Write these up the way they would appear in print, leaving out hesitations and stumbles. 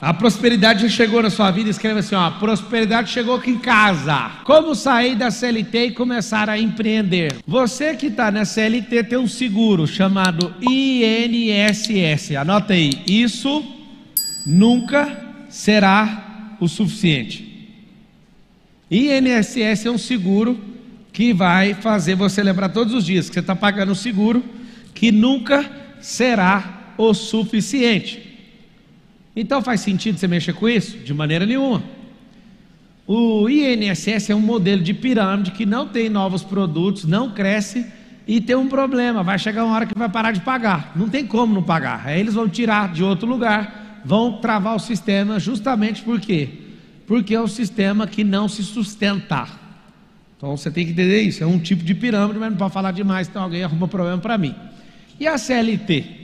A prosperidade já chegou na sua vida, escreve assim, ó, a prosperidade chegou aqui em casa. Como sair da CLT e começar a empreender? Você que está na CLT tem um seguro chamado INSS, anota aí, isso nunca será o suficiente. INSS é um seguro que vai fazer você lembrar todos os dias que você está pagando um seguro que nunca será o suficiente. Então faz sentido você mexer com isso? De maneira nenhuma. O INSS é um modelo de pirâmide que não tem novos produtos, não cresce e tem um problema, vai chegar uma hora que vai parar de pagar, não tem como não pagar, aí eles vão tirar de outro lugar, vão travar o sistema justamente por quê? Porque é um sistema que não se sustenta. Então você tem que entender isso, é um tipo de pirâmide, mas não pode falar demais, então alguém arruma problema para mim. E a CLT?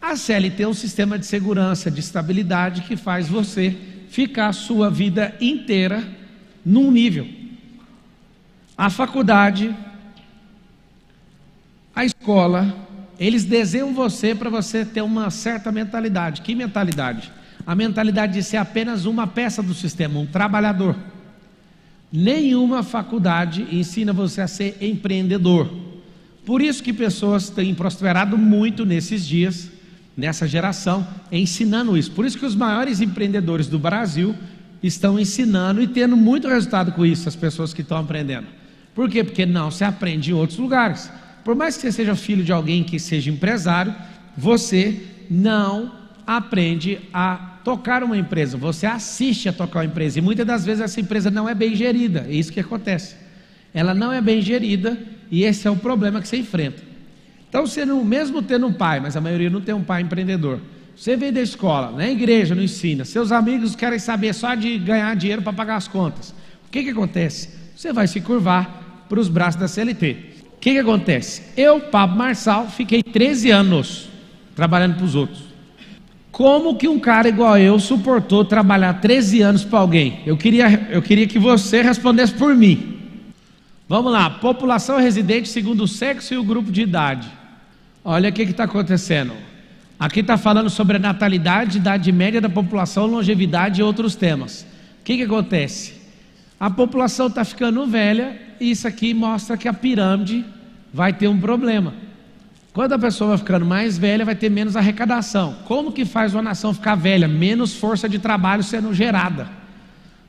A CLT é um sistema de segurança, de estabilidade que faz você ficar a sua vida inteira num nível. A faculdade, a escola, eles desenham você para você ter uma certa mentalidade. Que mentalidade? A mentalidade de ser apenas uma peça do sistema, um trabalhador. Nenhuma faculdade ensina você a ser empreendedor. Por isso que pessoas têm prosperado muito nesses dias, nessa geração, ensinando isso. Por isso que os maiores empreendedores do Brasil estão ensinando e tendo muito resultado com isso, as pessoas que estão aprendendo. Por quê? Porque não se aprende em outros lugares. Por mais que você seja filho de alguém que seja empresário, você não aprende a tocar uma empresa, você assiste a tocar uma empresa, e muitas das vezes essa empresa não é bem gerida, é isso que acontece. Ela não é bem gerida, e esse é o problema que você enfrenta. Então você não, mesmo tendo um pai, mas a maioria não tem um pai empreendedor, você vem da escola, na igreja não ensina, seus amigos querem saber só de ganhar dinheiro para pagar as contas. O que acontece? Você vai se curvar para os braços da CLT. O que acontece? Eu, Pablo Marçal, fiquei 13 anos trabalhando para os outros. Como que um cara igual eu suportou trabalhar 13 anos para alguém? Eu queria que você respondesse por mim. Vamos lá, população residente segundo o sexo e o grupo de idade. Olha o que está acontecendo. Aqui está falando sobre a natalidade, idade média da população, longevidade e outros temas. O que acontece? A população está ficando velha e isso aqui mostra que a pirâmide vai ter um problema. Quando a pessoa vai ficando mais velha, vai ter menos arrecadação. Como que faz uma nação ficar velha? Menos força de trabalho sendo gerada.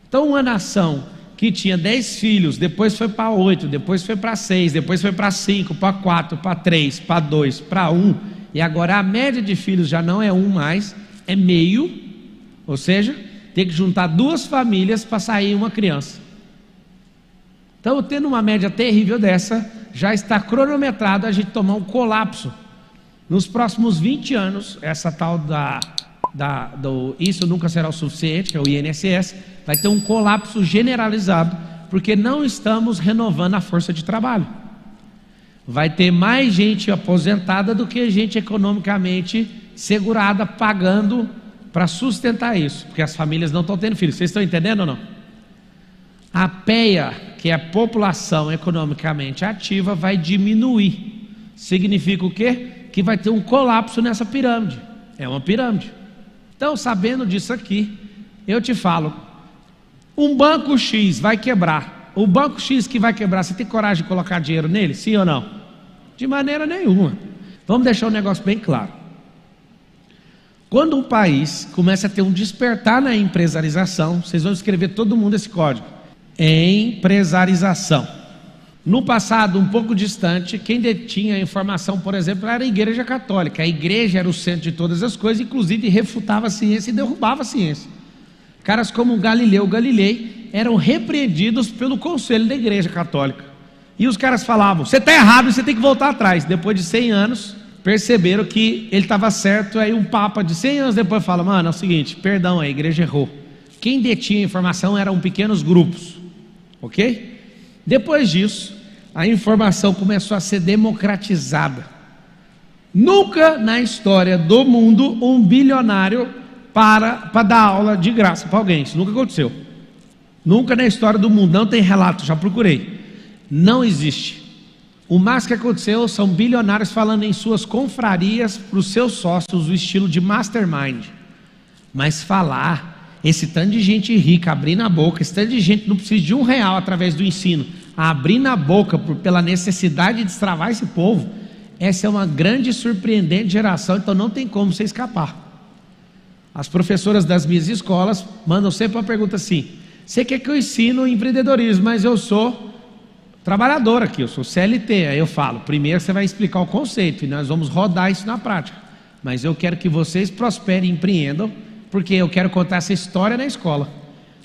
Então uma nação que tinha 10 filhos, depois foi para 8, depois foi para 6, depois foi para 5, para 4, para 3, para 2, para 1, e agora a média de filhos já não é 1 mais, é meio, ou seja, tem que juntar 2 famílias para sair uma criança. Então, tendo uma média terrível dessa, já está cronometrado a gente tomar um colapso. Nos próximos 20 anos, essa tal do isso nunca será o suficiente, que é o INSS, vai ter um colapso generalizado, porque não estamos renovando a força de trabalho. Vai ter mais gente aposentada do que gente economicamente segurada, pagando para sustentar isso, porque as famílias não estão tendo filhos. Vocês estão entendendo ou não? A PEA, que é a população economicamente ativa, vai diminuir. Significa o quê? Que vai ter um colapso nessa pirâmide. É uma pirâmide. Então, sabendo disso aqui, eu te falo, um banco X vai quebrar. O banco X que vai quebrar, você tem coragem de colocar dinheiro nele? Sim ou não? De maneira nenhuma. Vamos deixar um negócio bem claro. Quando um país começa a ter um despertar na empresarização, vocês vão escrever todo mundo esse código. Empresarização. No passado, um pouco distante, quem detinha a informação, por exemplo, era a Igreja Católica. A igreja era o centro de todas as coisas, inclusive refutava a ciência e derrubava a ciência. Caras como Galileu Galilei eram repreendidos pelo conselho da Igreja Católica. E os caras falavam, você está errado e você tem que voltar atrás. Depois de 100 anos, perceberam que ele estava certo. Aí um papa de 100 anos depois fala, mano, é o seguinte, perdão, a igreja errou. Quem detinha a informação eram pequenos grupos, ok? Depois disso, a informação começou a ser democratizada. Nunca na história do mundo um bilionário para dar aula de graça para alguém. Isso nunca aconteceu. Nunca na história do mundo, não tem relato, já procurei. Não existe. O mais que aconteceu são bilionários falando em suas confrarias para os seus sócios, o estilo de mastermind. Mas falar, esse tanto de gente rica abrindo a boca, esse tanto de gente não precisa de R$1 através do ensino, abrindo a boca pela necessidade de destravar esse povo, essa é uma grande e surpreendente geração, então não tem como você escapar. As professoras das minhas escolas mandam sempre uma pergunta assim: você quer que eu ensino empreendedorismo, mas eu sou trabalhador aqui, eu sou CLT. Aí eu falo, primeiro você vai explicar o conceito e nós vamos rodar isso na prática, mas eu quero que vocês prosperem e empreendam, porque eu quero contar essa história na escola.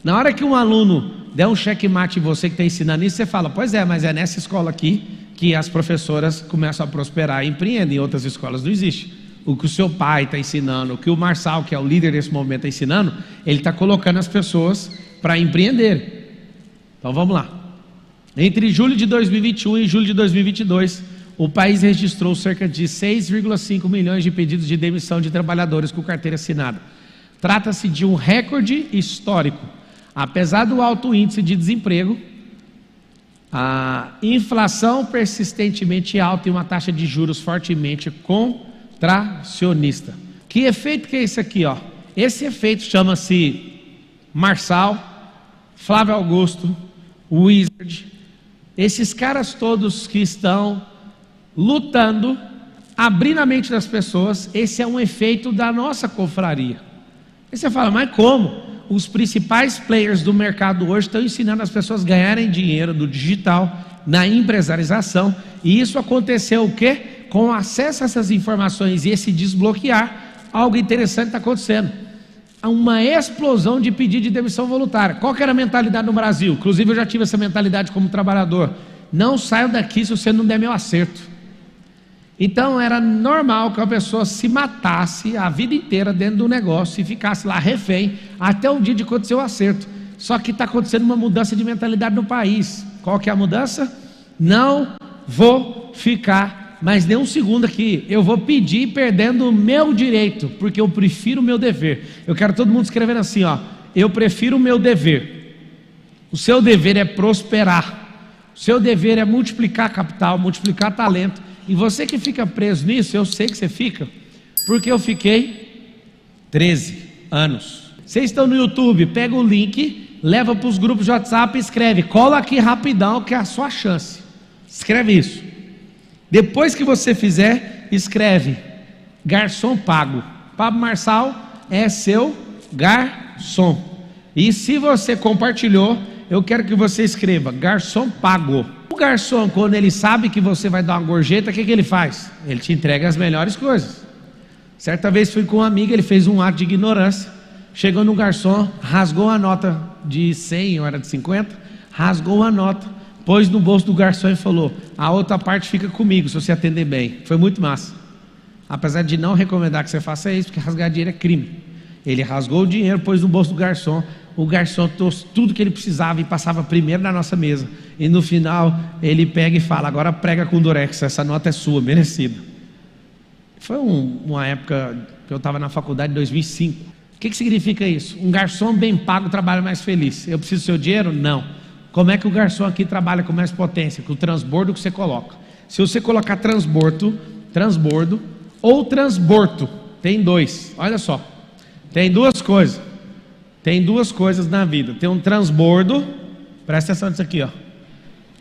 Na hora que um aluno der um checkmate em você que está ensinando isso, você fala, pois é, mas é nessa escola aqui que as professoras começam a prosperar e empreendem, em outras escolas não existe. O que o seu pai está ensinando, o que o Marçal, que é o líder desse momento, está ensinando, ele está colocando as pessoas para empreender. Então vamos lá. Entre julho de 2021 e julho de 2022, o país registrou cerca de 6,5 milhões de pedidos de demissão de trabalhadores com carteira assinada. Trata-se de um recorde histórico. Apesar do alto índice de desemprego, a inflação persistentemente alta e uma taxa de juros fortemente contracionista. Que efeito que é esse aqui, ó? Esse efeito chama-se Marçal, Flávio Augusto, Wizard, esses caras todos que estão lutando, abrindo a mente das pessoas. Esse é um efeito da nossa confraria. Aí você fala, mas como? Os principais players do mercado hoje estão ensinando as pessoas a ganharem dinheiro do digital, na empresarização, e isso aconteceu o quê? Com acesso a essas informações e esse desbloquear, algo interessante está acontecendo. Há uma explosão de pedido de demissão voluntária. Qual que era a mentalidade no Brasil? Inclusive eu já tive essa mentalidade como trabalhador: não saio daqui se você não der meu acerto. Então era normal que a pessoa se matasse a vida inteira dentro do negócio e ficasse lá refém até o dia de acontecer o acerto. Só que está acontecendo uma mudança de mentalidade no país. Qual que é a mudança? Não vou ficar mais nem um segundo aqui, eu vou pedir perdendo o meu direito, porque eu prefiro o meu dever. Eu quero todo mundo escrevendo assim, ó: eu prefiro o meu dever. O seu dever é prosperar, o seu dever é multiplicar capital, multiplicar talento. E você que fica preso nisso, eu sei que você fica, porque eu fiquei 13 anos. Vocês estão no YouTube, pega o link, leva para os grupos de WhatsApp e escreve, cola aqui rapidão que é a sua chance. Escreve isso. Depois que você fizer, escreve garçom pago. Pablo Marçal é seu garçom. E se você compartilhou, eu quero que você escreva garçom pago. O garçom, quando ele sabe que você vai dar uma gorjeta, o que ele faz? Ele te entrega as melhores coisas. Certa vez fui com um amigo, ele fez um ato de ignorância, chegou no garçom, rasgou a nota de 100, ou era de 50, rasgou a nota, pôs no bolso do garçom e falou, a outra parte fica comigo, se você atender bem. Foi muito massa. Apesar de não recomendar que você faça isso, porque rasgar dinheiro é crime. Ele rasgou o dinheiro, pôs no bolso do garçom, o garçom trouxe tudo que ele precisava e passava primeiro na nossa mesa. E no final, ele pega e fala, agora prega com durex, essa nota é sua, merecida. Foi uma época que eu estava na faculdade, em 2005. O que significa isso? Um garçom bem pago trabalha mais feliz. Eu preciso do seu dinheiro? Não. Como é que o garçom aqui trabalha com mais potência? Com o transbordo que você coloca. Se você colocar transbordo ou transbordo, tem dois, olha só. Tem duas coisas. Tem duas coisas na vida. Tem um transbordo, presta atenção nisso aqui, ó.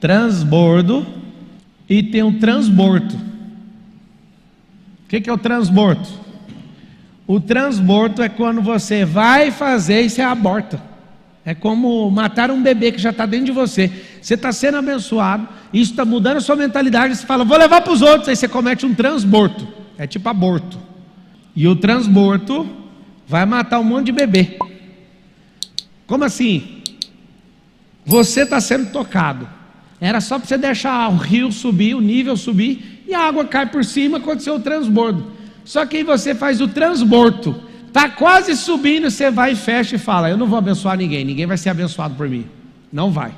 Transbordo e tem um transbordo. O que é o transbordo? O transbordo é quando você vai fazer e você aborta. É como matar um bebê que já está dentro de você. Você está sendo abençoado, isso está mudando a sua mentalidade. Você fala, vou levar para os outros. Aí você comete um transbordo. É tipo aborto. E o transbordo vai matar um monte de bebê. Como assim? Você está sendo tocado. Era só para você deixar o rio subir, o nível subir, e a água cai por cima, aconteceu o transbordo. Só que aí você faz o transbordo, está quase subindo, você vai e fecha e fala, eu não vou abençoar ninguém, ninguém vai ser abençoado por mim. Não vai.